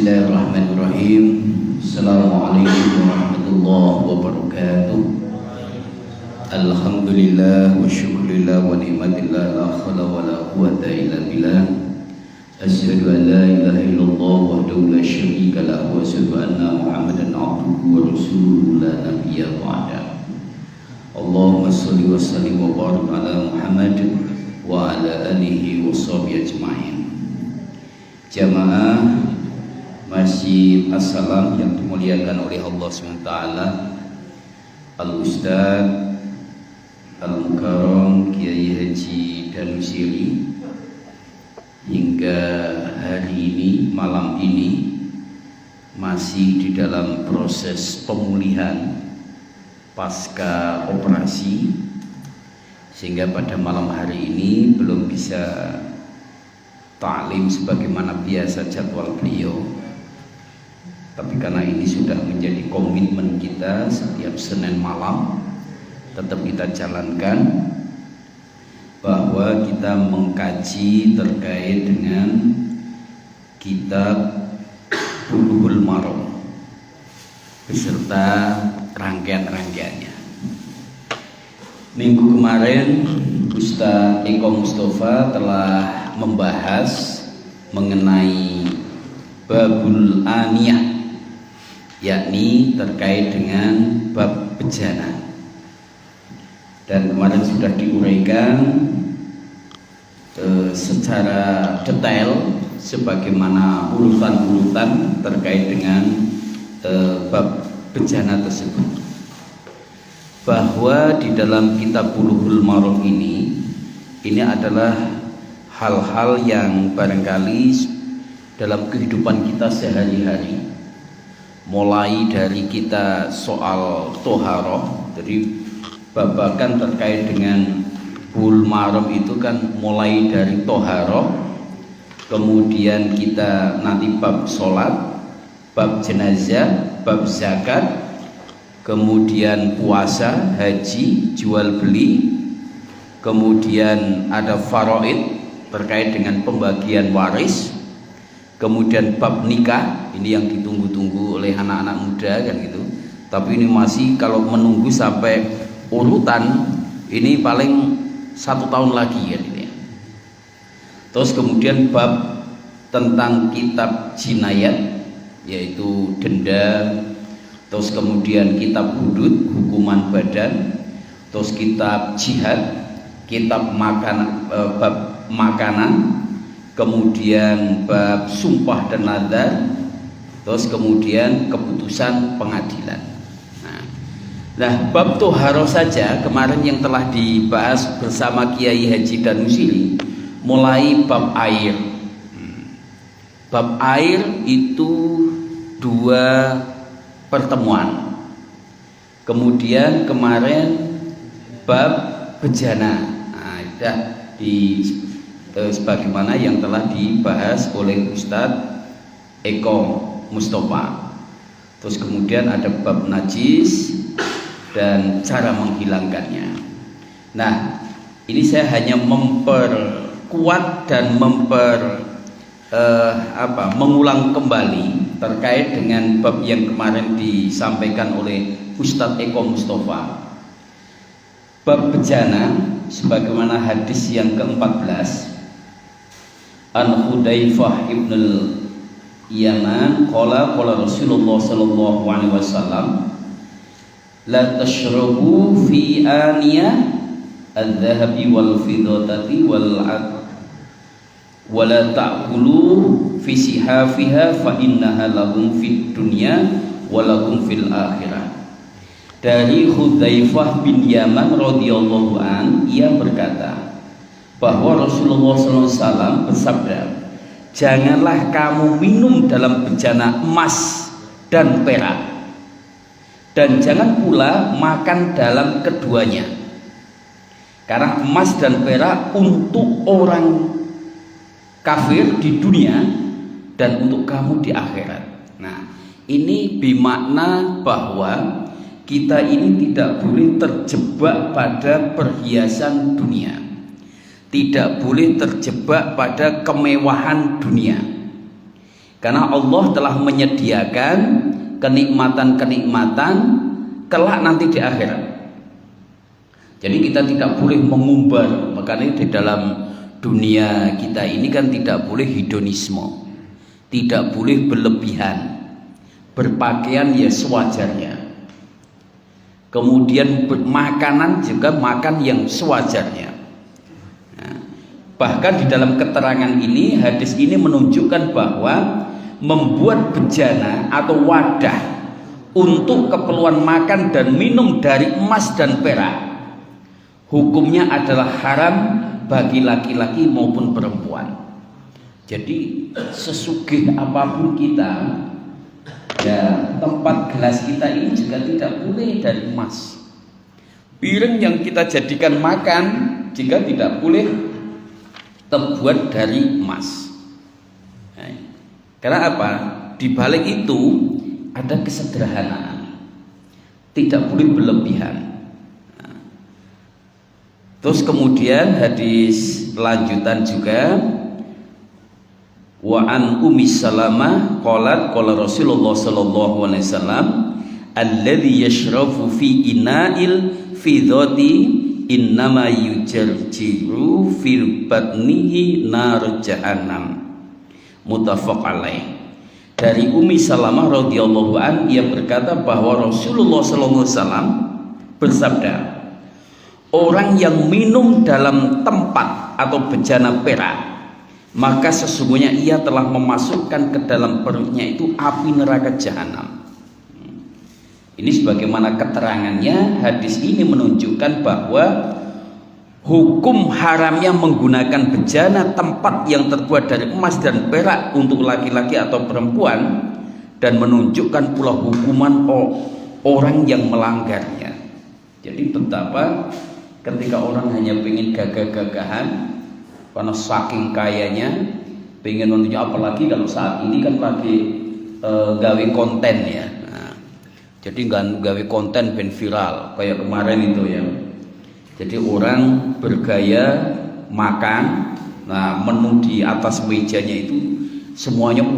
Bismillahirrahmanirrahim. Assalamualaikum warahmatullahi wabarakatuh. Alhamdulillah wa syukurillah wa ni'matillah la khawla wa la quwata illa billah. Asyhadu an la ilaha illallah wahdahu la syarika lah wa asyhadu anna Muhammadan abduhu wa rasuluhu la nabiyya ba'da. Allahumma shalli wa sallim wa barik ala Muhammad wa ala alihi wa sahbihi ajma'in. Jamaah Masjid As-Salam yang dimuliakan oleh Allah SWT, Al-Ustaz Al-Mukarram Kiai Haji Danusiri, hingga hari ini, malam ini masih di dalam proses pemulihan pasca operasi, sehingga pada malam hari ini belum bisa ta'lim sebagaimana biasa jadwal beliau. Tapi karena ini sudah menjadi komitmen kita, setiap Senin malam tetap kita jalankan, bahwa kita mengkaji terkait dengan kitab Bulughul Maram beserta rangkaian-rangkaiannya. Minggu kemarin Ustaz Eko Mustafa telah membahas mengenai babul aniyah, yakni terkait dengan bab bejana, dan kemarin sudah diuraikan secara detail sebagaimana urutan-urutan terkait dengan bab bejana tersebut, bahwa di dalam kitab Bulughul Maram ini adalah hal-hal yang barangkali dalam kehidupan kita sehari-hari, mulai dari kita soal toharoh, jadi babakan terkait dengan Bulughul Maram itu kan mulai dari toharoh, kemudian kita nanti bab sholat, bab jenazah, bab zakat, kemudian puasa, haji, jual beli, kemudian ada faraid terkait dengan pembagian waris, kemudian bab nikah, ini yang ditunggu-tunggu oleh anak-anak muda kan gitu. Tapi ini masih, kalau menunggu sampai urutan ini paling 1 tahun lagi ya gitu ya. Terus kemudian bab tentang kitab jinayat, yaitu denda, terus kemudian kitab hudud, hukuman badan, terus kitab jihad, kitab bab makanan, kemudian bab sumpah dan nadar, terus kemudian keputusan pengadilan. Nah, bab toharoh saja kemarin yang telah dibahas bersama Kiai Haji Danusiri, mulai bab air. Bab air itu 2 pertemuan. Kemudian kemarin bab bejana, sudah sebagaimana yang telah dibahas oleh Ustadz Eko Mustafa. Terus kemudian ada bab najis dan cara menghilangkannya. Nah, ini saya hanya memperkuat dan mengulang kembali terkait dengan bab yang kemarin disampaikan oleh Ustadz Eko Mustafa. Bab bejana sebagaimana hadis yang ke-14, An Hudzaifah ibn Yaman qala Rasulullah sallallahu alaihi wasallam, la tashrabu fi aniyah adz-dzahabi wal fiddati wa la ta'kulu fi sihafiha fa innaha lahum fid dunya wa lahum fil akhirah. Dari Hudzaifah bin Yaman radhiyallahu an, ia berkata bahwa Rasulullah SAW bersabda, janganlah kamu minum dalam bejana emas dan perak, dan jangan pula makan dalam keduanya, karena emas dan perak untuk orang kafir di dunia dan untuk kamu di akhirat. Nah, ini bermakna bahwa kita ini tidak boleh terjebak pada perhiasan dunia, tidak boleh terjebak pada kemewahan dunia. Karena Allah telah menyediakan kenikmatan-kenikmatan kelak nanti di akhirat. Jadi kita tidak boleh mengumbar. Makanya di dalam dunia kita ini kan tidak boleh hedonisme, tidak boleh berlebihan, berpakaian ya sewajarnya, kemudian makanan juga makan yang sewajarnya. Nah, bahkan di dalam keterangan ini, hadis ini menunjukkan bahwa membuat bejana atau wadah untuk keperluan makan dan minum dari emas dan perak, hukumnya adalah haram bagi laki-laki maupun perempuan. Jadi sesugih apapun kita, ya tempat gelas kita ini juga tidak boleh dari emas. Piring yang kita jadikan makan juga tidak boleh terbuat dari emas. Karena apa? Di balik itu ada kesederhanaan, tidak boleh berlebihan. Terus kemudian hadis lanjutan juga, wa an Ummi Salamah qalat qala Rasulullah sallallahu alaihi wasallam alladzi yashrafu fi ina'il fidhati innama yujarjiru fil batnihi nar jahannam, muttafaq alaih. Dari Ummi Salamah radhiyallahu an, ia berkata bahwa Rasulullah sallallahu alaihi wasallam bersabda, orang yang minum dalam tempat atau bejana perak, maka sesungguhnya ia telah memasukkan ke dalam perutnya itu api neraka jahanam. Ini sebagaimana keterangannya, hadis ini menunjukkan bahwa hukum haramnya menggunakan bejana tempat yang terbuat dari emas dan perak untuk laki-laki atau perempuan, dan menunjukkan pula hukuman orang yang melanggarnya. Jadi betapa ketika orang hanya ingin gagah-gagahan karena saking kayanya, pengen menunjuk, apalagi kalau saat ini kan lagi gawe konten ya. Nah, jadi nggak gawe konten ben viral kayak kemarin itu ya. Jadi orang bergaya makan, nah menu di atas mejanya itu semuanya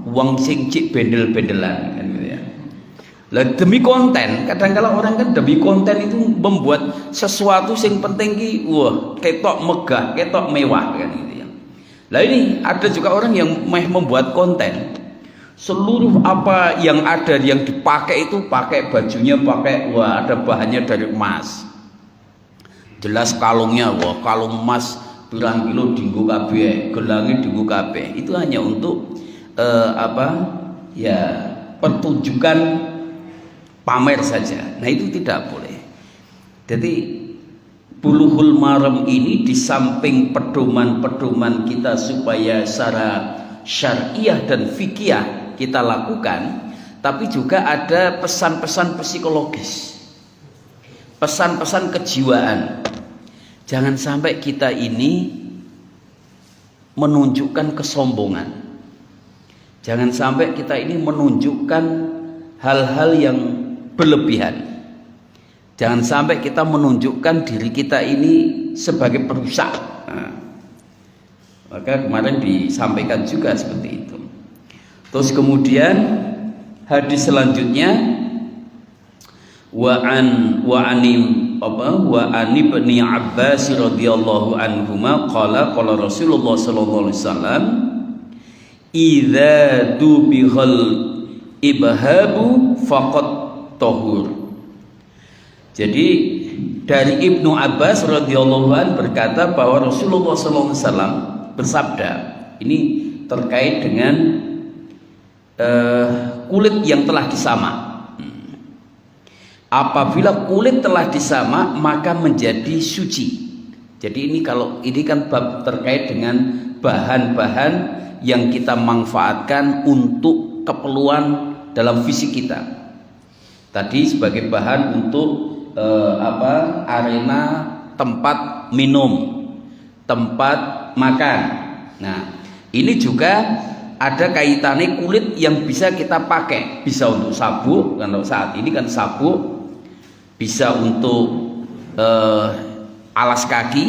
uang sing cik bendel-bendelan kan gitu ya. Lah demi konten, kadang-kala orang kan demi konten itu membuat sesuatu yang penting ki, wah ketok megah, ketok mewah kan gitu ya. Lah ini ada juga orang yang membuat konten, seluruh apa yang ada yang dipakai itu pakai bajunya pakai, wah ada bahannya dari emas. Jelas kalungnya, wah kalung emas pirang kilo dinggo kabeh, gelangnya dinggo kabeh. Itu hanya untuk ya pertunjukan, pamer saja. Nah itu tidak boleh. Jadi Bulughul Maram ini di samping pedoman-pedoman kita supaya secara syariah dan fikih kita lakukan, tapi juga ada pesan-pesan psikologis, pesan-pesan kejiwaan. Jangan sampai kita ini menunjukkan kesombongan. Jangan sampai kita ini menunjukkan hal-hal yang berlebihan. Jangan sampai kita menunjukkan diri kita ini sebagai perusak. Nah, maka kemarin disampaikan juga seperti itu. Terus kemudian hadis selanjutnya, wa an ibni Abbas radhiyallahu anhuma qala Rasulullah sallallahu alaihi wasallam idza dubihal ibhabu faqad tahur. Jadi dari Ibnu Abbas radhiyallahu an berkata bahwa Rasulullah sallallahu alaihi wasallam bersabda, ini terkait dengan kulit yang telah disamak. Apabila kulit telah disamak maka menjadi suci. Jadi ini kan bab terkait dengan bahan-bahan yang kita manfaatkan untuk keperluan dalam fisik kita. Tadi sebagai bahan untuk arena tempat minum, tempat makan. Nah, ini juga ada kaitannya kulit yang bisa kita pakai, bisa untuk sabuk, kalau saat ini kan sabuk, bisa untuk alas kaki,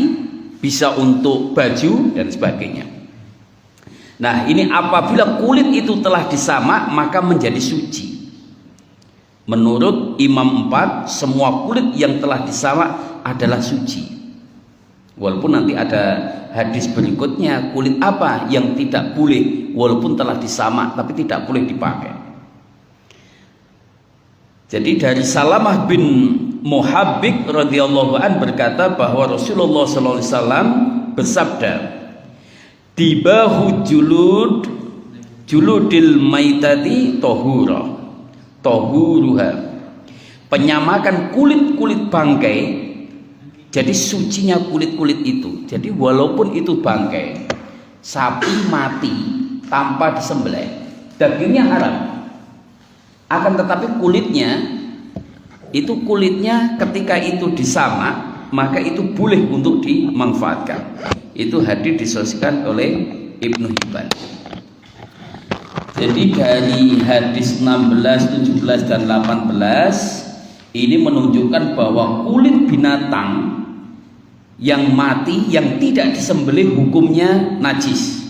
bisa untuk baju dan sebagainya. Nah, ini apabila kulit itu telah disamak maka menjadi suci. Menurut Imam 4, semua kulit yang telah disamak adalah suci. Walaupun nanti ada hadis berikutnya, kulit apa yang tidak boleh walaupun telah disamak tapi tidak boleh dipakai. Jadi dari Salamah bin Muhabbik radhiyallahu an berkata bahwa Rasulullah sallallahu alaihi wasallam bersabda, "Dibahu juludil maitati tohuruha." Penyamakan kulit-kulit bangkai, jadi sucinya kulit-kulit itu. Jadi walaupun itu bangkai, sapi mati tanpa disembelih, dagingnya haram. Akan tetapi kulitnya ketika itu disamak maka itu boleh untuk dimanfaatkan. Itu hadis disahihkan oleh Ibnu Hibban. Jadi dari hadis 16, 17 dan 18 ini menunjukkan bahwa kulit binatang yang mati yang tidak disembelih hukumnya najis,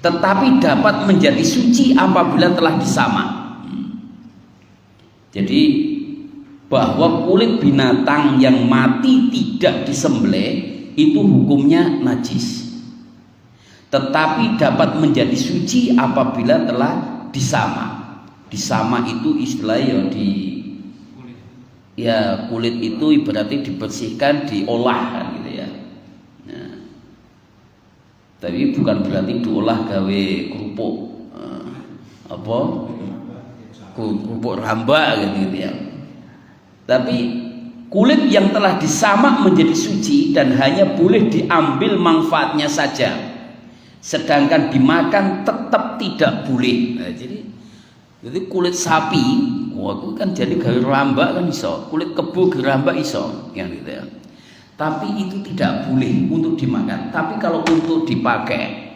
tetapi dapat menjadi suci apabila telah disamak. Jadi bahwa kulit binatang yang mati tidak disembelih itu hukumnya najis, tetapi dapat menjadi suci apabila telah disamak. Disamak itu istilahnya kulit itu ibaratnya dibersihkan, diolah kan gitu ya. Nah, tapi bukan berarti diolah gawe kerupuk kerupuk ramba gitu ya. Tapi kulit yang telah disamak menjadi suci dan hanya boleh diambil manfaatnya saja, sedangkan dimakan tetap tidak boleh. Nah, jadi kulit sapi, itu kan jadi gawe ramba kan iso, kulit kebo geramba iso, yang gitu ya. Tapi itu tidak boleh untuk dimakan. Tapi kalau untuk dipakai,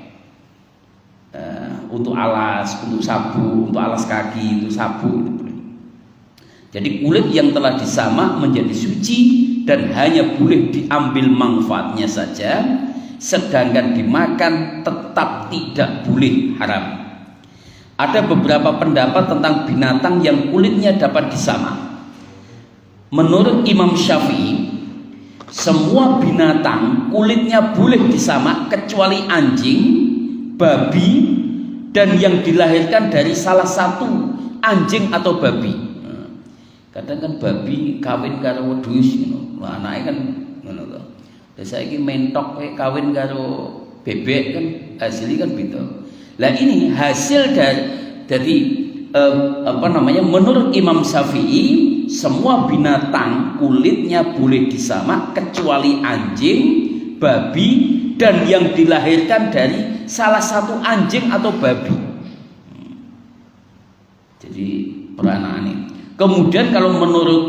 untuk alas, untuk sabu, untuk alas kaki, untuk sabu itu boleh. Jadi kulit yang telah disamak menjadi suci dan hanya boleh diambil manfaatnya saja, sedangkan dimakan tetap tidak boleh, haram. Ada beberapa pendapat tentang binatang yang kulitnya dapat disamak. Menurut Imam Syafi'i, semua binatang kulitnya boleh disamak kecuali anjing, babi, dan yang dilahirkan dari salah satu anjing atau babi. Kadang kan babi kawin karo wedhus, lah anake kan ngono to. Lah saiki mentok kawin karo bebek kan hasilnya kan beda. Lah ini hasil dari menurut Imam Syafi'i, semua binatang kulitnya boleh disamak kecuali anjing, babi, dan yang dilahirkan dari salah satu anjing atau babi. Jadi peranakan. Kemudian kalau menurut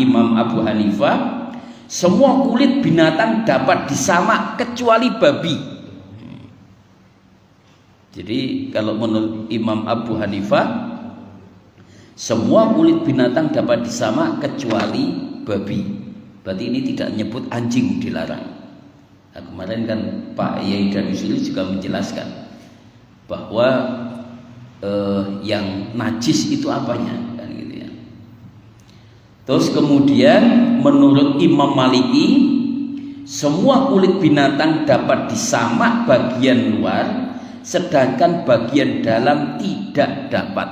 Imam Abu Hanifah, semua kulit binatang dapat disamak kecuali babi. Jadi kalau menurut Imam Abu Hanifah, semua kulit binatang dapat disamak kecuali babi. Berarti ini tidak menyebut anjing dilarang. Nah, kemarin kan Pak Yai dan Yusuli juga menjelaskan bahwa yang najis itu apanya kan gitu ya. Terus kemudian menurut Imam Maliki, semua kulit binatang dapat disamak bagian luar, sedangkan bagian dalam tidak dapat.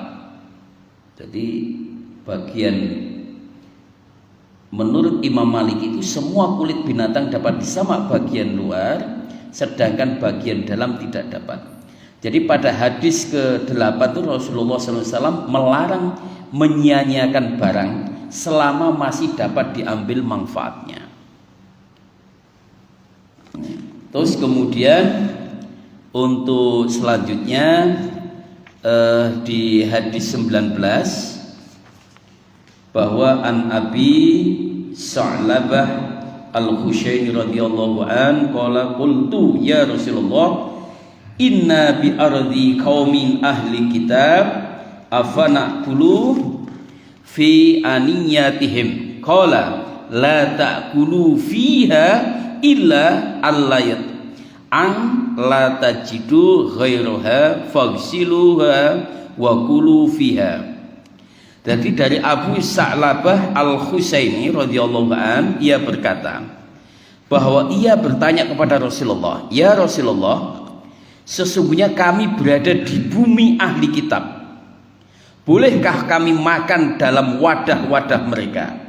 Jadi menurut Imam Maliki itu semua kulit binatang dapat disamak bagian luar, sedangkan bagian dalam tidak dapat. Jadi pada hadis ke-8 itu Rasulullah SAW melarang menyia-nyiakan barang selama masih dapat diambil manfaatnya. Terus kemudian untuk selanjutnya di hadis 19 bahwa an Abi Sa'labah Al-Khushaini radhiyallahu an qala qultu ya Rasulullah inna bi ardi qaumin ahli kitab afana kulu fi aniyatihim qala la ta'kulu fiha illa allayat an la tajidu ghairaha faghsiluha wa kulu fiha. Jadi dari Abu Sa'labah Al-Khusaini radhiyallahu an, ia berkata bahwa ia bertanya kepada Rasulullah, "Ya Rasulullah, sesungguhnya kami berada di bumi ahli kitab. Bolehkah kami makan dalam wadah-wadah mereka?"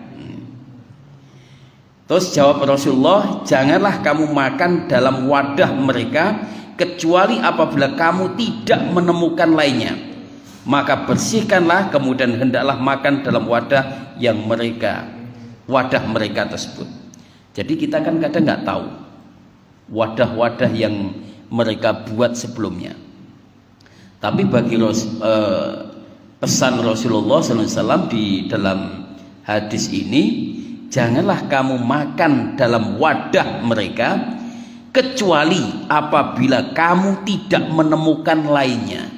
Terus jawab Rasulullah, "Janganlah kamu makan dalam wadah mereka kecuali apabila kamu tidak menemukan lainnya. Maka bersihkanlah, kemudian hendaklah makan dalam wadah mereka tersebut." Jadi kita kan kadang nggak tahu wadah-wadah yang mereka buat sebelumnya. Tapi bagi pesan Rasulullah SAW di dalam hadis ini, janganlah kamu makan dalam wadah mereka kecuali apabila kamu tidak menemukan lainnya.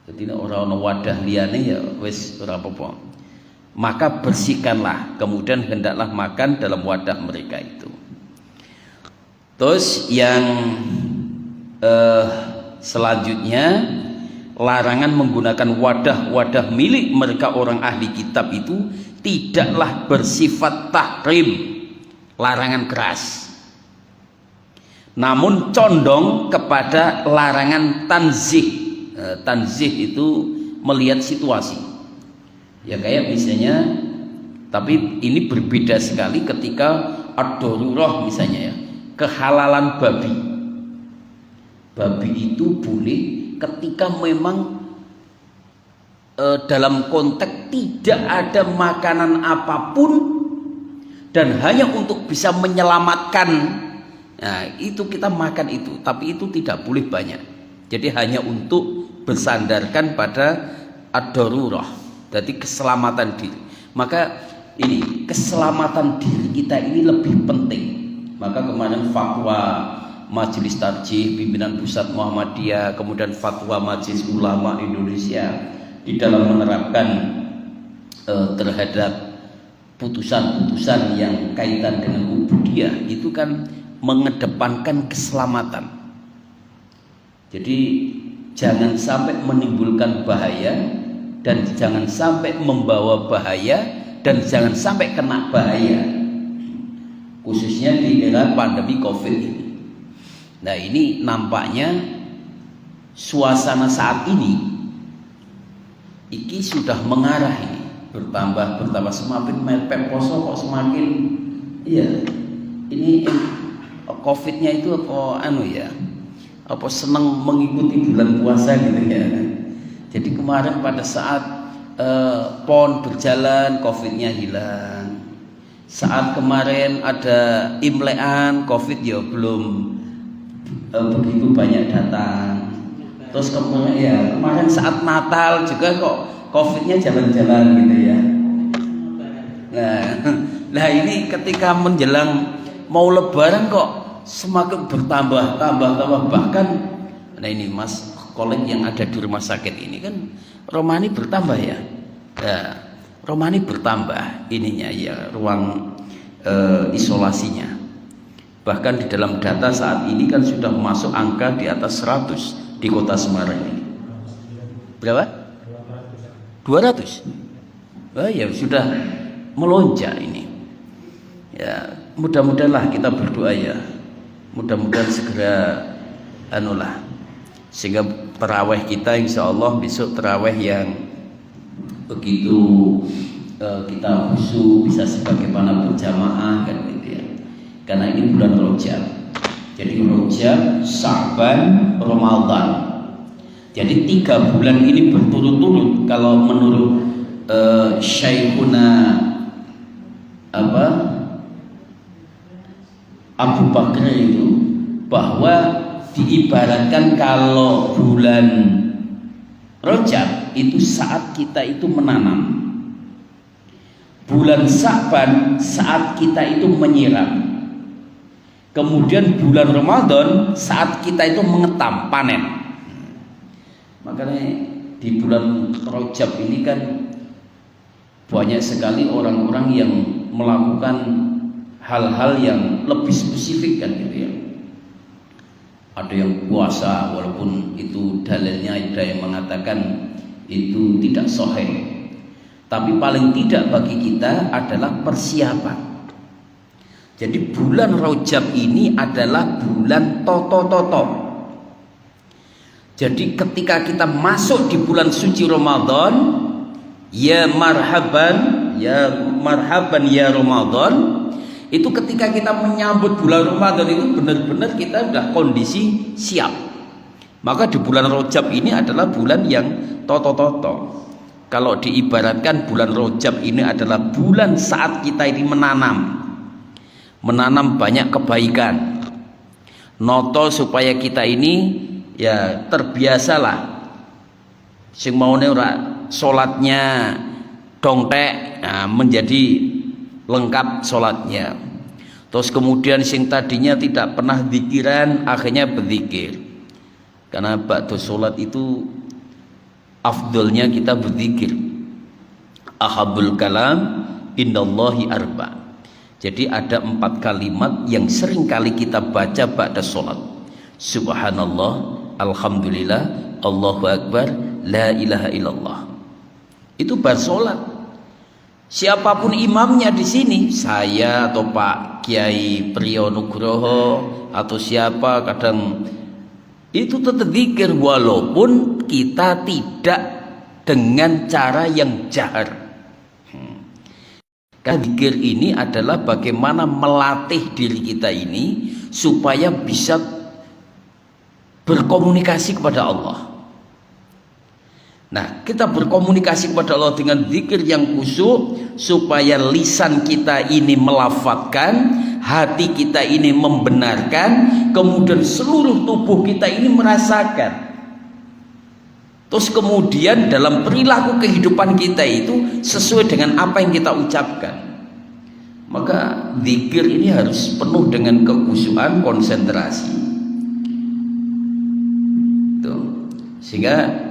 Jadi orang wadah liane ya wis ora apa-apa. Maka bersihkanlah, kemudian hendaklah makan dalam wadah mereka itu. Terus yang selanjutnya, larangan menggunakan wadah-wadah milik mereka orang ahli kitab itu tidaklah bersifat tahrim, larangan keras, namun condong kepada larangan tanzih. Tanzih itu melihat situasi, ya kayak misalnya, tapi ini berbeda sekali ketika ad-darurah misalnya ya, kehalalan babi itu boleh ketika memang dalam konteks tidak ada makanan apapun dan hanya untuk bisa menyelamatkan, nah itu kita makan itu, tapi itu tidak boleh banyak. Jadi hanya untuk bersandarkan pada ad-darurah, jadi keselamatan diri. Maka ini keselamatan diri kita ini lebih penting. Maka kemarin fatwa Majelis Tarjih Pimpinan Pusat Muhammadiyah, kemudian fatwa Majelis Ulama Indonesia di dalam menerapkan terhadap putusan-putusan yang kaitan dengan ubudiyah itu kan mengedepankan keselamatan. Jadi jangan sampai menimbulkan bahaya dan jangan sampai membawa bahaya dan jangan sampai kena bahaya, khususnya di era pandemi Covid ini. Nah ini nampaknya suasana saat ini sudah mengarah ini, bertambah semakin mepet poso kok semakin ini Covid-nya itu apa senang mengikuti bulan puasa gitu ya. Jadi kemarin pada saat PON berjalan, Covid-nya hilang. Saat kemarin ada Imlekan, Covid ya belum begitu banyak datang. Terus kemarin saat Natal juga kok Covid-nya jalan-jalan gitu ya. Nah ini ketika menjelang mau Lebaran kok semakin bertambah bahkan. Nah ini Mas kolek yang ada di rumah sakit ini kan Romani bertambah ya. Nah, Romani bertambah ininya ya, ruang isolasinya. Bahkan di dalam data saat ini kan sudah masuk angka di atas 100 di kota Semarang ini. Berapa? 200. Oh ya sudah melonjak ini. Ya, mudah-mudahanlah kita berdoa ya. Mudah-mudahan segera sehingga tarawih kita insya Allah besok tarawih yang begitu kita khusyuk, bisa sebagaimana berjamaah kan gitu ya. Karena ini bulan Rajab. Jadi Rajab, Sya'ban, Ramadan. Jadi 3 bulan ini berturut-turut kalau menurut Syekhuna Abu Bakar itu, bahwa diibaratkan kalau bulan Rajab itu saat kita itu menanam, bulan Sya'ban saat kita itu menyiram, kemudian bulan Ramadan saat kita itu mengetam, panen. Makanya di bulan Rajab ini kan banyak sekali orang-orang yang melakukan hal-hal yang lebih spesifik kan gitu ya. ada yang puasa walaupun itu dalilnya ada yang mengatakan itu tidak sahih. Tapi paling tidak bagi kita adalah persiapan. Jadi bulan Rajab ini adalah bulan toto-toto. Jadi ketika kita masuk di bulan suci Ramadan, ya marhaban ya Ramadan, itu ketika kita menyambut bulan Ramadan itu benar-benar kita sudah kondisi siap. Maka di bulan Rajab ini adalah bulan yang toto-toto. Kalau diibaratkan bulan Rajab ini adalah bulan saat kita ini menanam banyak kebaikan. Noto supaya kita ini ya terbiasalah. Sing maune ora salatnya dongtek, nah, menjadi lengkap salatnya. Terus kemudian sing tadinya tidak pernah zikiran akhirnya berzikir. Karena ba'da salat itu afdolnya kita berzikir. Ahabul kalam indallahi arba. Jadi ada 4 kalimat yang sering kali kita baca ba'da salat. Subhanallah, alhamdulillah, Allahu akbar, la ilaha illallah. Itu bar salat. Siapapun imamnya di sini, saya atau Pak Kiai Priyo Nugroho atau siapa, kadang itu tetap zikir walaupun kita tidak dengan cara yang jahar. Karena zikir ini adalah bagaimana melatih diri kita ini supaya bisa berkomunikasi kepada Allah. Nah, kita berkomunikasi kepada Allah dengan zikir yang khusyuk supaya lisan kita ini melafadzkan, hati kita ini membenarkan, kemudian seluruh tubuh kita ini merasakan. Terus kemudian dalam perilaku kehidupan kita itu sesuai dengan apa yang kita ucapkan. Maka zikir ini harus penuh dengan kekhusyukan, konsentrasi. Tuh. Sehingga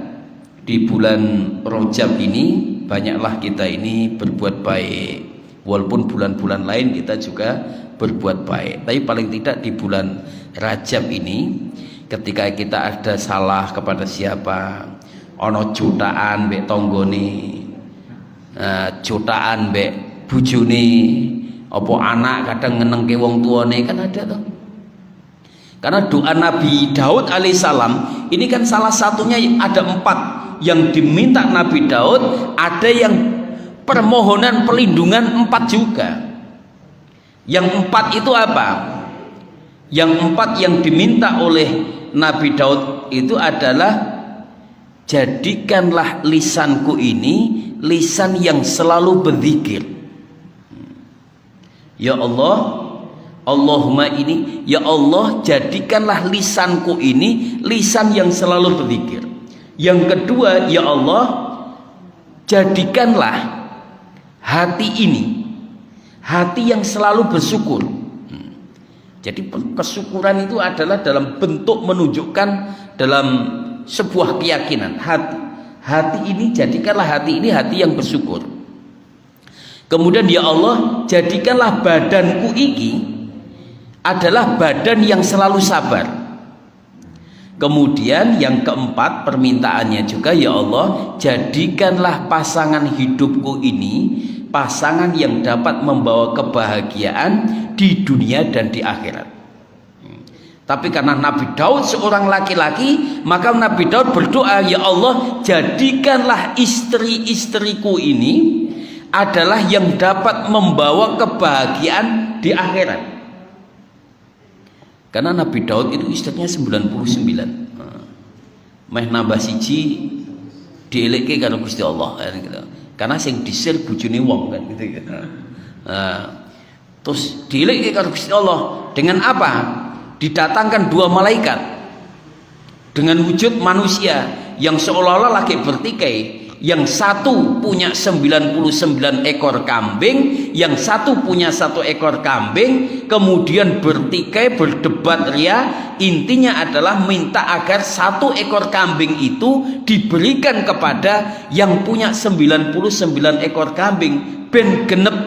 di bulan Rajab ini banyaklah kita ini berbuat baik. Walaupun bulan-bulan lain kita juga berbuat baik, tapi paling tidak di bulan Rajab ini ketika kita ada salah kepada siapa, ono jutaan mbek tonggone, jutaan mbek bujune, apa anak kadang ngenengke wong tuane, kan ada tuh. Karena doa Nabi Daud alaihissalam ini kan salah satunya ada 4 yang diminta Nabi Daud, ada yang permohonan perlindungan 4 juga. Yang 4 itu apa? Yang 4 yang diminta oleh Nabi Daud itu adalah, jadikanlah lisanku ini lisan yang selalu berzikir. Ya Allah, Allahumma ini, ya Allah, jadikanlah lisanku ini lisan yang selalu berzikir. Yang kedua, ya Allah, jadikanlah hati ini hati yang selalu bersyukur. Jadi kesyukuran itu adalah dalam bentuk menunjukkan dalam sebuah keyakinan. Hati ini, jadikanlah hati ini hati yang bersyukur. Kemudian ya Allah, jadikanlah badanku ini adalah badan yang selalu sabar. Kemudian yang keempat permintaannya juga, ya Allah, jadikanlah pasangan hidupku ini pasangan yang dapat membawa kebahagiaan di dunia dan di akhirat. Tapi karena Nabi Daud seorang laki-laki, maka Nabi Daud berdoa, ya Allah, jadikanlah istri-istriku ini adalah yang dapat membawa kebahagiaan di akhirat. Karena Nabi Daud itu istrinya 99. Meh nambah siji dielekke karo Gusti Allah kan gitu. Karena sing disir bojone wong kan gitu. Terus dielekke karo Gusti Allah dengan apa? Didatangkan 2 malaikat dengan wujud manusia yang seolah-olah lagi bertikai. Yang satu punya 99 ekor kambing, yang satu punya 1 ekor kambing, kemudian bertikai berdebat ria. Intinya adalah minta agar 1 ekor kambing itu diberikan kepada yang punya 99 ekor kambing, ben genep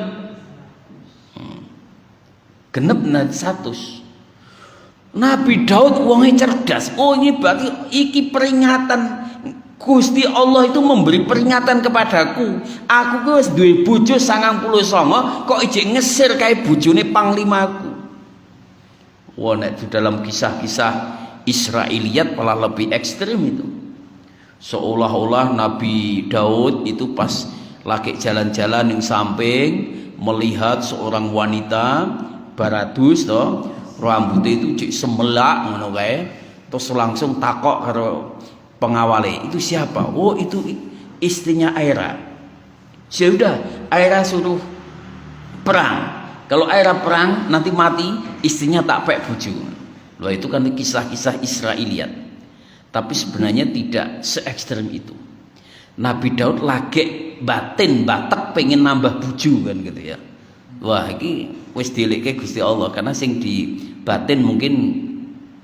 100. Nabi Daud wonge cerdas. Oh, ini berarti iki peringatan. Gusti Allah itu memberi peringatan kepadaku. Aku ku wis duwe bojo 99 kok ijek ngesir kae bojone panglimaku. Wah, nek di dalam kisah-kisah Israiliyat malah lebih ekstrim itu. Seolah-olah Nabi Daud itu pas lagi jalan-jalan yang samping melihat seorang wanita baradus toh, rambutnya itu cik semelak ngono kae, terus langsung takok karo pengawale, itu siapa? Oh, itu istrinya Aira. Sudah, Aira suruh perang. Kalau Aira perang nanti mati, istrinya tak pek bojo. Loh, itu kan kisah-kisah Israiliyat. Tapi sebenarnya tidak se ekstrem itu. Nabi Daud lagi batin batek pengen nambah bojo kan gitu ya. Wah, iki wis dileke Gusti Allah, karena sing di batin mungkin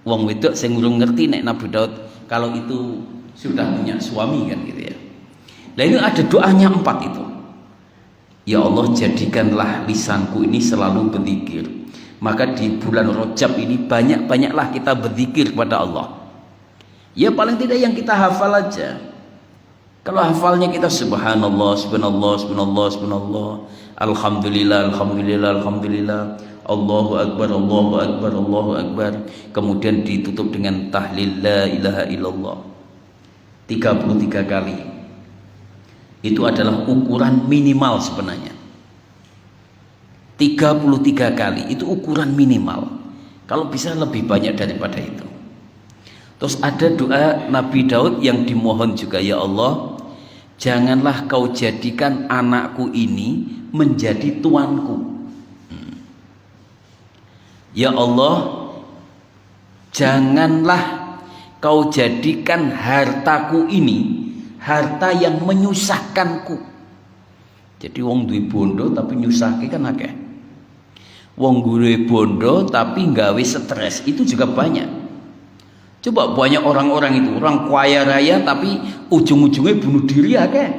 wong wedok sing urung ngerti nek Nabi Daud kalau itu sudah punya suami kan gitu ya. Nah, ini ada doanya 4 itu. Ya Allah, jadikanlah lisanku ini selalu berzikir. Maka di bulan Rajab ini banyak-banyaklah kita berzikir kepada Allah. Ya paling tidak yang kita hafal aja. Kalau hafalnya kita subhanallah, subhanallah, subhanallah, subhanallah, alhamdulillah, alhamdulillah, alhamdulillah, Allahu akbar, Allahu akbar, Allahu akbar. Kemudian ditutup dengan tahlil la ilaha illallah 33 kali. Itu adalah ukuran minimal sebenarnya. 33 kali itu ukuran minimal. Kalau bisa lebih banyak daripada itu. Terus ada doa Nabi Daud yang dimohon juga, ya Allah, janganlah kau jadikan anakku ini menjadi tuanku. Ya Allah, janganlah kau jadikan hartaku ini harta yang menyusahkanku. Jadi wong duwe bondo tapi nyusahke kan akeh. Wong duwe bondo tapi nggawe stres itu juga banyak. Coba banyak orang-orang itu, orang kaya raya tapi ujung-ujungnya bunuh diri akeh.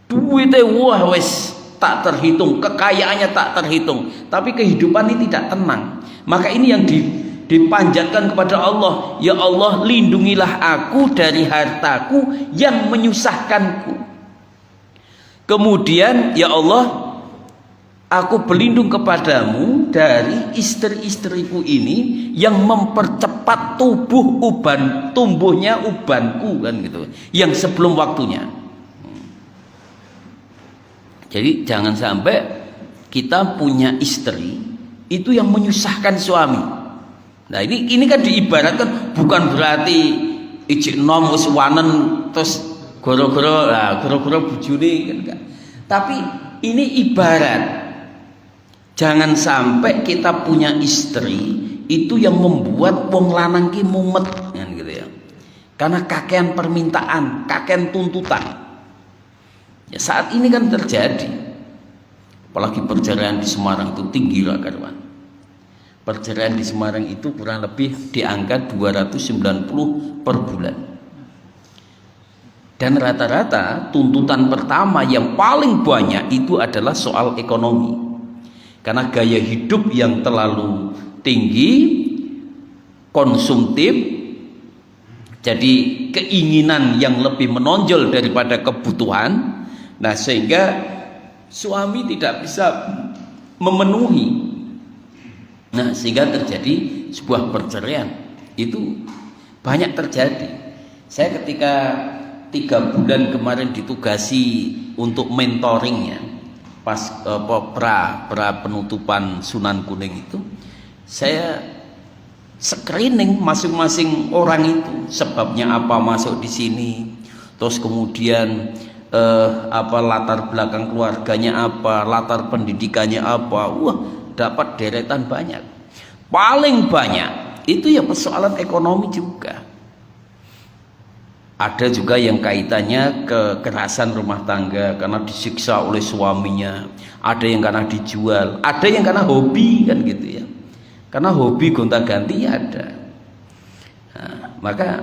Duitnya wah wes tak terhitung, kekayaannya tak terhitung, tapi kehidupan ini tidak tenang. Maka ini yang dipanjatkan kepada Allah, ya Allah, lindungilah aku dari hartaku yang menyusahkanku. Kemudian ya Allah, aku berlindung kepadamu dari istri-istriku ini yang mempercepat tumbuhnya ubanku kan gitu, yang sebelum waktunya. Jadi jangan sampai kita punya istri itu yang menyusahkan suami. Nah, ini kan diibaratkan bukan berarti ijik nom wis wanen terus gara-gara bojone kan enggak. Tapi ini ibarat jangan sampai kita punya istri itu yang membuat wong lanang ki mumet kan gitu ya. Karena kakean permintaan, kakean tuntutan. Ya, saat ini kan terjadi. Apalagi perceraian di Semarang itu tinggi lah karuan. Perceraian di Semarang itu kurang lebih di angka 290 per bulan. Dan rata-rata tuntutan pertama yang paling banyak itu adalah soal ekonomi. Karena gaya hidup yang terlalu tinggi, konsumtif, jadi keinginan yang lebih menonjol daripada kebutuhan. Nah, sehingga suami tidak bisa memenuhi. Nah, sehingga terjadi sebuah perceraian. Itu banyak terjadi. Saya ketika 3 bulan kemarin ditugasi untuk mentoringnya pas pra penutupan Sunan Kuning itu, saya screening masing-masing orang itu, sebabnya apa masuk di sini, terus kemudian latar belakang keluarganya apa, latar pendidikannya apa. Wah, dapat deretan banyak. Paling banyak itu ya persoalan ekonomi juga. Ada juga yang kaitannya kekerasan rumah tangga karena disiksa oleh suaminya. Ada yang karena dijual, ada yang karena hobi kan gitu ya. Karena hobi gonta-ganti ada. Nah, maka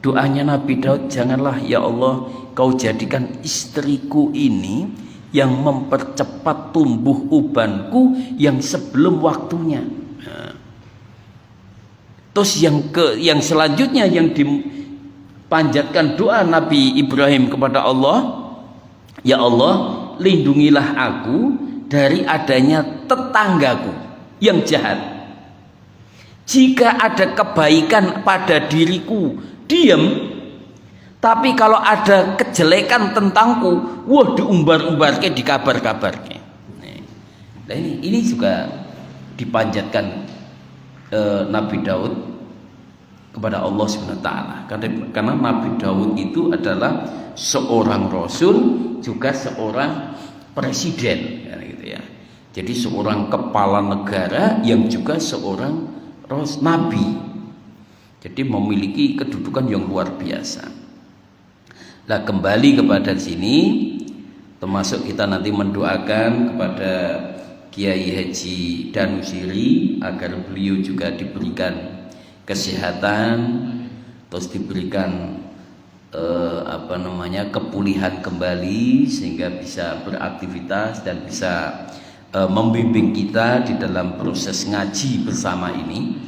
doanya Nabi Daud, janganlah ya Allah kau jadikan istriku ini yang mempercepat tumbuh ubanku yang sebelum waktunya. Nah, Terus yang selanjutnya yang dipanjatkan doa Nabi Ibrahim kepada Allah, ya Allah, lindungilah aku dari adanya tetanggaku yang jahat. Jika ada kebaikan pada diriku, diam. Tapi kalau ada kejelekan tentangku, wah diumbar-umbarke, dikabar-kabarke. Nah, ini juga dipanjatkan Nabi Daud kepada Allah SWT. Karena Nabi Daud itu adalah seorang rasul, juga seorang presiden, gitu ya. Jadi seorang kepala negara yang juga seorang nabi. Jadi memiliki kedudukan yang luar biasa. Nah, kembali kepada sini, termasuk kita nanti mendoakan kepada Kiai Haji Danusiri agar beliau juga diberikan kesehatan, terus diberikan kepulihan kembali sehingga bisa beraktivitas dan bisa membimbing kita di dalam proses ngaji bersama ini,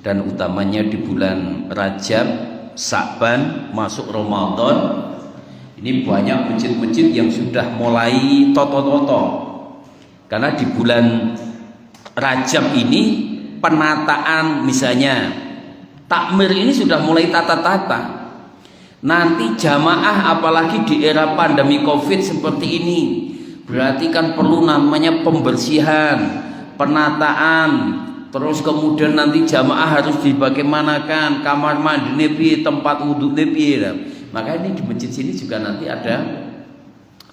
dan utamanya di bulan Rajab, Sa'ban, masuk Ramadan. Ini banyak masjid-masjid yang sudah mulai toto-toto, karena di bulan Rajab ini penataan, misalnya takmir ini sudah mulai tata-tata. Nanti jamaah, apalagi di era pandemi Covid seperti ini, berarti kan perlu namanya pembersihan, penataan, terus kemudian nanti jamaah harus dibagaimanakan, kamar mandi nepi, tempat wudhu nepi. Maka ini di masjid sini juga nanti ada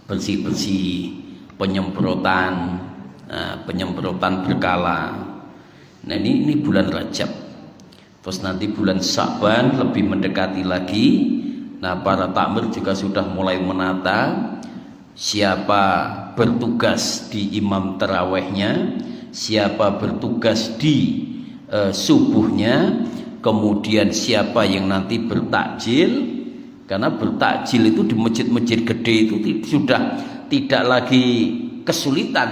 bersih-bersih, penyemprotan berkala. Nah ini bulan Rajab. Terus nanti bulan Sa'ban lebih mendekati lagi. Nah, para takmir juga sudah mulai menata siapa bertugas di imam tarawehnya, siapa bertugas di subuhnya, kemudian siapa yang nanti bertakjil. Karena bertakjil itu di masjid-masjid gede itu sudah tidak lagi kesulitan,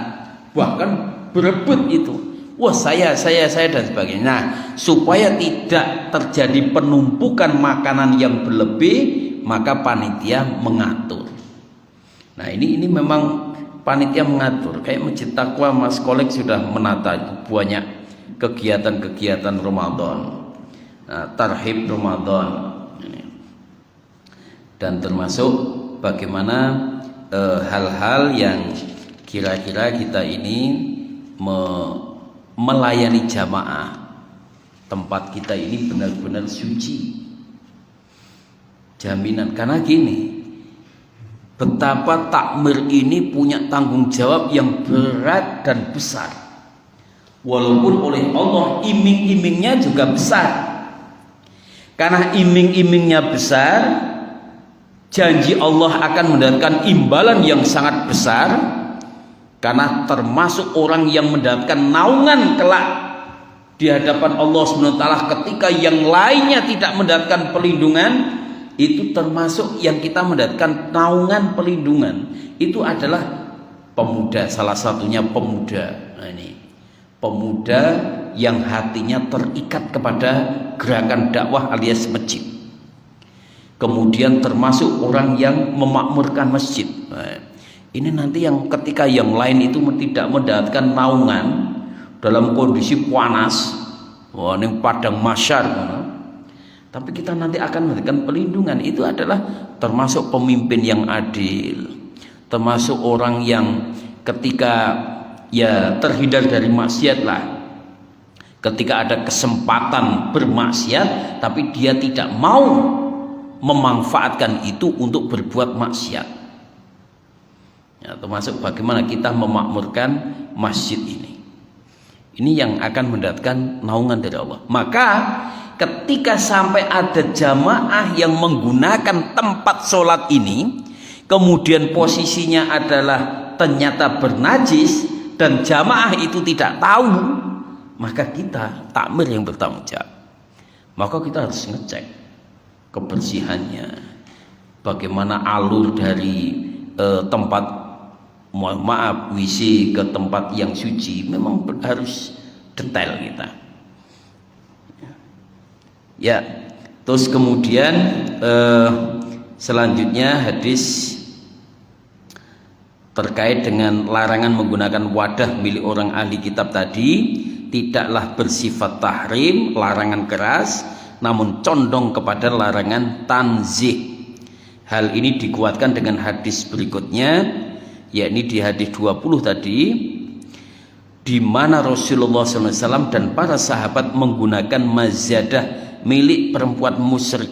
bahkan berebut itu. Wah, saya dan sebagainya. Nah, supaya tidak terjadi penumpukan makanan yang berlebih, maka panitia mengatur. Nah, ini memang panitia mengatur. Kayak Masjid Taqwa Mas Kolek sudah menata itu banyak kegiatan-kegiatan Ramadan. Nah, tarhib Ramadan. Dan termasuk bagaimana hal-hal yang kira-kira kita ini melayani jamaah, tempat kita ini benar-benar suci, jaminan. Karena gini, betapa takmir ini punya tanggung jawab yang berat dan besar. Walaupun oleh Allah iming-imingnya juga besar. Karena iming-imingnya besar, janji Allah akan mendapatkan imbalan yang sangat besar. Karena termasuk orang yang mendapatkan naungan kelak di hadapan Allah SWT ketika yang lainnya tidak mendapatkan perlindungan, itu termasuk yang kita mendapatkan naungan perlindungan. Itu adalah pemuda, salah satunya pemuda. Nah, ini pemuda yang hatinya terikat kepada gerakan dakwah alias masjid. Kemudian termasuk orang yang memakmurkan masjid. Nah, ini nanti yang ketika yang lain itu tidak mendapatkan naungan dalam kondisi panas, wah ini padang masyar, tapi kita nanti akan mendapatkan perlindungan. Itu adalah termasuk pemimpin yang adil, termasuk orang yang ketika ya terhindar dari maksiat lah, ketika ada kesempatan bermaksiat tapi dia tidak mau memanfaatkan itu untuk berbuat maksiat. Ya, termasuk bagaimana kita memakmurkan masjid ini. Ini yang akan mendapatkan naungan dari Allah. Maka ketika sampai ada jamaah yang menggunakan tempat sholat ini, kemudian posisinya adalah ternyata bernajis dan jamaah itu tidak tahu, maka kita takmir yang bertanggung jawab. Maka kita harus ngecek kebersihannya, bagaimana alur dari tempat WC ke tempat yang suci, memang harus detail kita. Ya, terus kemudian selanjutnya hadis terkait dengan larangan menggunakan wadah milik orang ahli kitab tadi tidaklah bersifat tahrim, larangan keras, namun condong kepada larangan tanzih. Hal ini dikuatkan dengan hadis berikutnya, yakni di hadis 20 tadi, di mana Rasulullah SAW dan para sahabat menggunakan mazadah milik perempuan musyrik.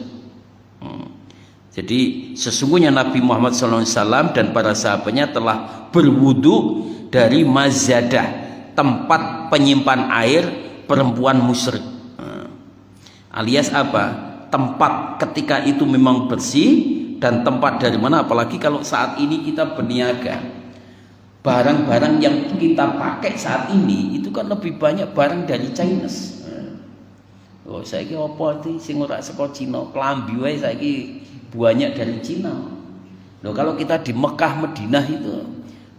Jadi sesungguhnya Nabi Muhammad SAW dan para sahabatnya telah berwudu dari mazadah, tempat penyimpan air perempuan musyrik. Alias apa? Tempat ketika itu memang bersih, dan tempat dari mana, apalagi kalau saat ini kita berniaga. Barang-barang yang kita pakai saat ini itu kan lebih banyak barang dari China. Oh, saiki apa iki sing ora saka Cina, klambi wae saiki banyak dari Cina. Loh, kalau kita di Mekah, Madinah itu,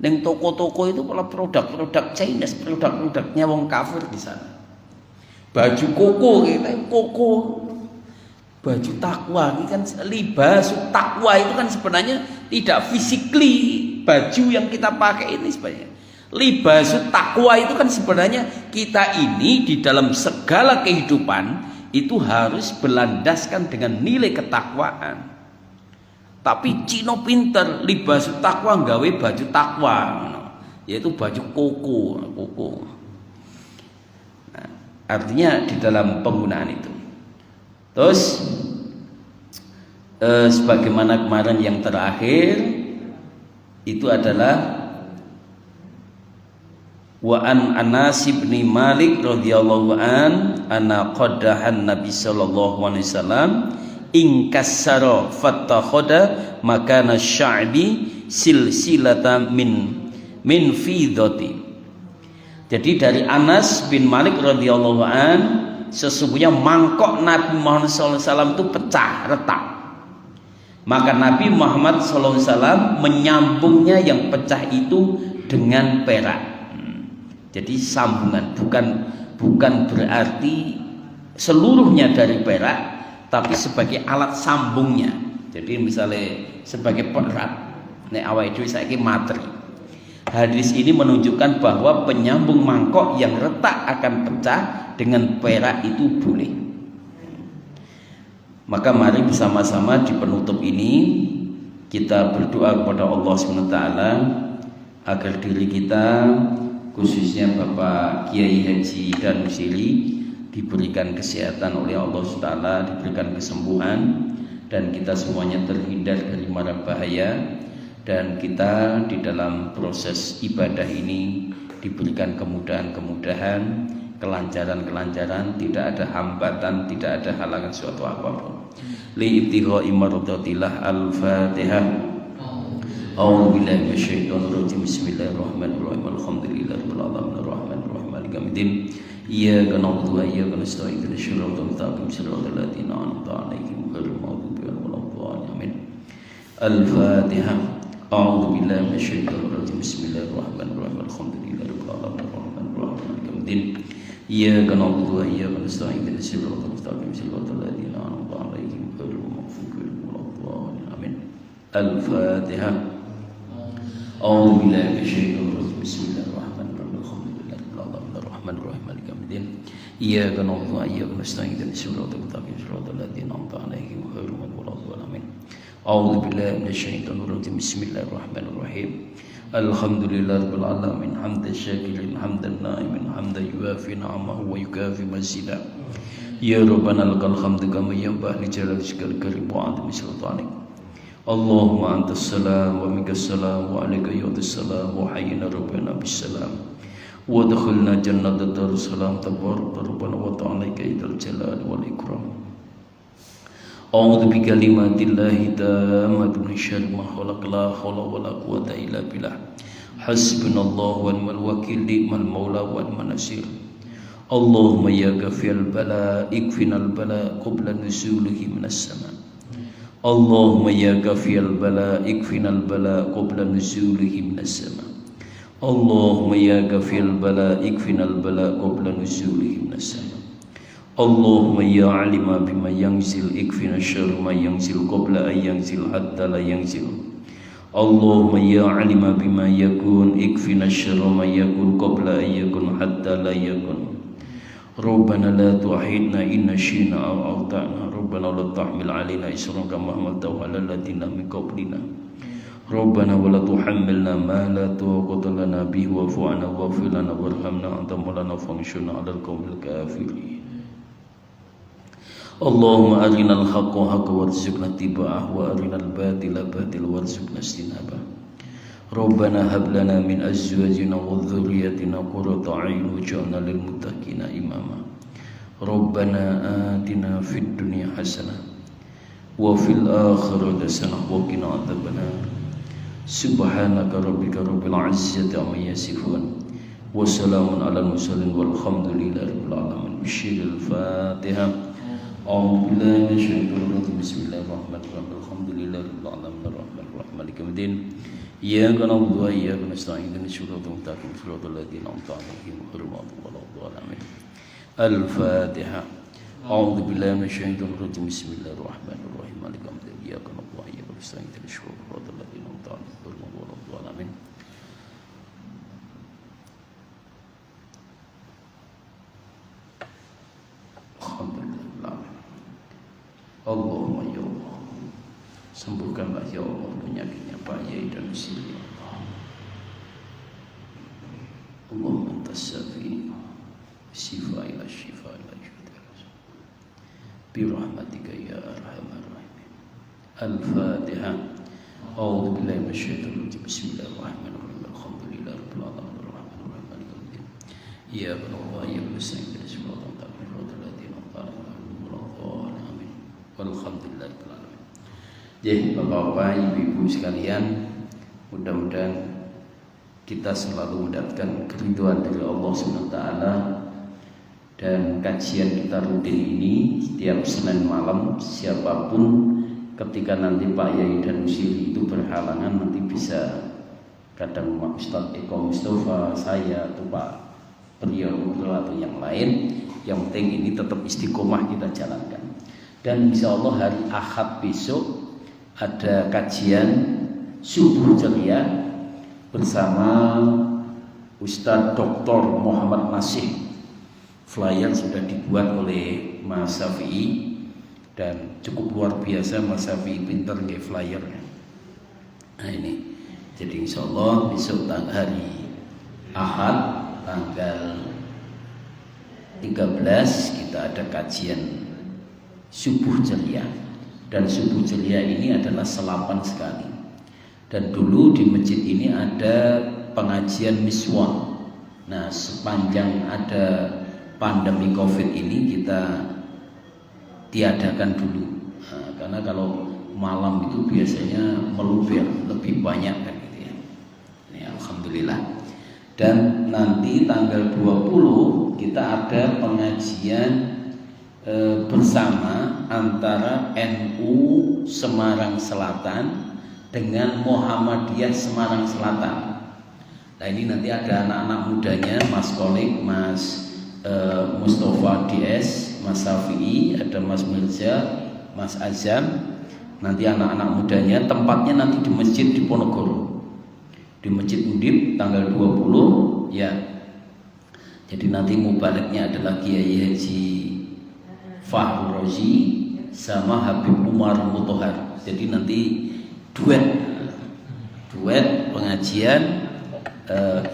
neng toko-toko itu malah produk-produk Chinese, produk-produknya wong kafir di sana. Baju koko, koko, baju takwa, ini kan libas takwa itu kan sebenarnya tidak physically baju yang kita pakai ini sebenarnya. Libas takwa itu kan sebenarnya kita ini di dalam segala kehidupan itu harus berlandaskan dengan nilai ketakwaan. Tapi Cino pinter, libas takwa nggawe baju takwa, yaitu baju koko. Nah, artinya di dalam penggunaan itu. Terus sebagaimana kemarin yang terakhir itu adalah wa an Anas bin Malik radhiyallahu anna qaddahan Nabi sallallahu alaihi wasallam ingkasara fattakhada makana sya'bi silsilatan min fidati. Jadi dari Anas bin Malik radhiyallahu an, sesungguhnya mangkok Nabi Muhammad SAW itu pecah retak. Maka Nabi Muhammad SAW menyambungnya yang pecah itu dengan perak. Jadi sambungan, bukan berarti seluruhnya dari perak, tapi sebagai alat sambungnya. Jadi misalnya sebagai perat, nek awake dhewe saiki materi. Hadis ini menunjukkan bahwa penyambung mangkok yang retak akan pecah dengan perak itu boleh. Maka mari bersama-sama di penutup ini kita berdoa kepada Allah SWT agar diri kita, khususnya Bapak Kiai Haji Danusiri, diberikan kesehatan oleh Allah SWT, diberikan kesembuhan, dan kita semuanya terhindar dari mara bahaya, dan kita di dalam proses ibadah ini diberikan kemudahan-kemudahan, kelancaran-kelancaran, tidak ada hambatan, tidak ada halangan suatu apapun. Li ibtigha'i mardatillah. Al-Fatihah. A'udzu billahi minasyaitonir rajim. Bismillahirrahmanirrahim. Alhamdulillahirabbil alamin arrahmanir rahim maliki yaumiddin. Iyyaka na'budu wa iyyaka nasta'in. Ihdinas siratal mustaqim siratal ladzina an'amta 'alaihim ghairil maghdubi 'alaihim waladdallin. Amin. Al-Fatihah. A'udzu billahi minasyaitonir rajim. Bismillahirrahmanirrahim. Alhamdulillahirabbil alamin arrahmanir rahim maliki yaumiddin. Iyyaka na'budu wa iyyaka nasta'in. Ihdinas siratal mustaqim siratal ladzina an'amta 'alaihim ghairil maghdubi 'alaihim waladdallin. Amin. Al-Fatihah. A'udzu billahi minasyaitonir rajim. Bismillahirrahmanirrahim. Alhamdulillahirabbil alamin arrahmanir rahim maliki yaumiddin. Iyyaka na'budu wa iyyaka nasta'in. Ihdinas siratal mustaqim siratal ladzina an'amta 'alaihim ghairil maghdubi 'alaihim waladdallin. Amin. A'udzu billahi minasyaitonir rajim. Bismillahirrahmanirrahim. Alhamdulillahirabbil alamin hamdan syakirin hamdan na'imin hamdan yuwafi ni'amahu wa yukafi mazidah. Ya Rabbana lakal hamdu kama yanbaghi li jalalika al-karim wa 'azimi sultanik. Allahumma antas salam wa minkas salam wa 'alaika yadus salam wa hayyina rabbana bis salam wa adkhilna jannata darus salam tabaraka rabbana wa ta'ala kaidal jalal wal ikram. A'udzu bikalimatillahi tammati min syarri ma khalaq la haula wala quwwata illa billah. Hasbunallahu wa ni'mal wakil, ni'mal maula wa ni'man nasir. Allahumma ya ghafirul bala ikfinal bala qabla nuzulihi minas sama. Allahumma ya ghafirul bala ikfinal bala qabla nuzulihi minas sama. Allahumma ya ghafirul bala ikfinal bala qabla nuzulihi minas sama. Allahumma ya alima bima yanzil ikfina syarra ma yanzil qabla an yanzil hatta la yanzil. Allahumma ya alima bima yakun ikfina syarra ma yakun qabla an yakun hatta la yakun. Rabbana la tu'ahidna inna syina aw a'ta'na. Rabbana la tahmil alaina isran kama hamaltahu 'alal ladzina min qablina. Rabbana wa la tuhammilna ma la taqata lana bihi wa'fu 'anna waghfir lana warhamna anta maulana fansurna 'alal qaumil kafirin. Allahumma arinal haqqa haqqa warzuqna ittiba'ah wa arinal batila batila warzuqna ijtinabah. Rabbana hab lana min azwajina wa dhurriyyatina qurrata a'yun waj'alna lil muttaqina imama. Rabbana atina fid dunya hasanah wa fil akhirati hasanah wa qina adzabannar. Subhanaka rabbika rabbil izzati amma yasifun wa salamun alal mursalin walhamdulillahi rabbil alamin. Bisyiril Fatihah. A'udzu billahi minasyaitonir rajim. Bismillahirrahmanirrahim. Alhamdulillahirabbil alamin arrahmanir rahim maliki yaumiddin. Iyyaka na'budu wa iyyaka nasta'in. Ihdinas siratal mustaqim siratal ladzina an'amta 'alaihim ghairil maghdubi 'alaihim. Al-Fatihah. A'udzu billahi minasyaitonir rajim. Bismillahirrahmanirrahim maliki yaumiddin. Iyyaka na'budu wa iyyaka nasta'in. Ihdinas siratal ladzina an'amta 'alaihim ghairil maghdubi 'alaihim. Allahumma ya Allah, sembuhkanlah ya Allah penyakitnya Pak Yai dan Sili. Allahumma antas syafi syifa ila syifa ila syukur bi rahmatika ya arhamar rahimin. Al-Fatihah. A'udzu billahi minasyaitonir rajim. Bismillahirrahmanirrahim. Alhamdulillahi rabbil alamin arrahmanir rahim maliki yaumiddin. Iyyaka na'budu wa iyyaka nasta'in. Ihdinas siratal mustaqim siratal ladzina an'amta 'alaihim. Alhamdulillahirrahmanirrahim. Jadi Bapak-bapak, Ibu-ibu sekalian, mudah-mudahan kita selalu mendapatkan keridhaan dari Allah SWT. Dan kajian kita rutin ini setiap Senin malam. Siapapun ketika nanti Pak Yai dan Usili itu berhalangan, nanti bisa kadang Ustaz Eko Mustafa, saya atau Pak Priyo atau yang lain. Yang penting ini tetap istiqomah kita jalankan. Dan insya Allah hari Ahad besok ada kajian subuh ceria bersama Ustadz Dr. Muhammad Nasih. Flyer sudah dibuat oleh Mas Syafi'i dan cukup luar biasa. Mas Syafi'i pinter nge flyernya. Nah ini, jadi insya Allah besok hari Ahad tanggal 13 kita ada kajian subuh ceria. Dan subuh ceria ini adalah selapan sekali. Dan dulu di masjid ini ada pengajian miswah. Nah, sepanjang ada pandemi Covid ini kita tiadakan dulu. Nah, karena kalau malam itu biasanya meluber lebih banyak kan gitu ya. Ini alhamdulillah. Dan nanti tanggal 20 kita ada pengajian bersama antara NU Semarang Selatan dengan Muhammadiyah Semarang Selatan. Nah ini nanti ada anak-anak mudanya, Mas Kolik, Mas Mustafa DS, Mas Syafi'i, ada Mas Mirza, Mas Azam. Nanti anak-anak mudanya, tempatnya nanti di masjid di Ponorogo, di Masjid Undip tanggal 20 ya. Jadi nanti mubaraknya adalah Kiai Haji Fahru Rozi sama Habib Umar Mutohar. Jadi nanti duet pengajian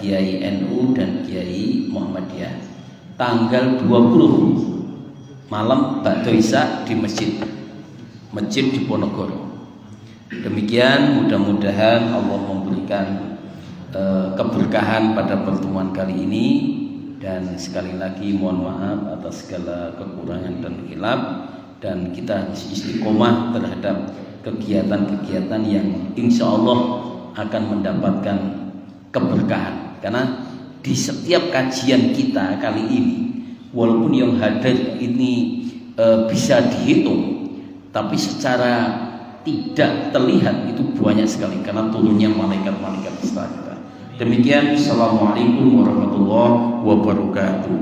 Kiai NU dan Kiai Muhammadiyah tanggal 20 malam Ba'da Isya di masjid di Ponorogo. Demikian, mudah-mudahan Allah memberikan keberkahan pada pertemuan kali ini. Dan sekali lagi mohon maaf atas segala kekurangan dan khilaf, dan kita harus istiqomah terhadap kegiatan-kegiatan yang insya Allah akan mendapatkan keberkahan. Karena di setiap kajian kita kali ini, walaupun yang hadir ini bisa dihitung, tapi secara tidak terlihat itu banyak sekali karena turunnya malaikat-malaikat kita. Demikian, assalamualaikum warahmatullahi wabarakatuh.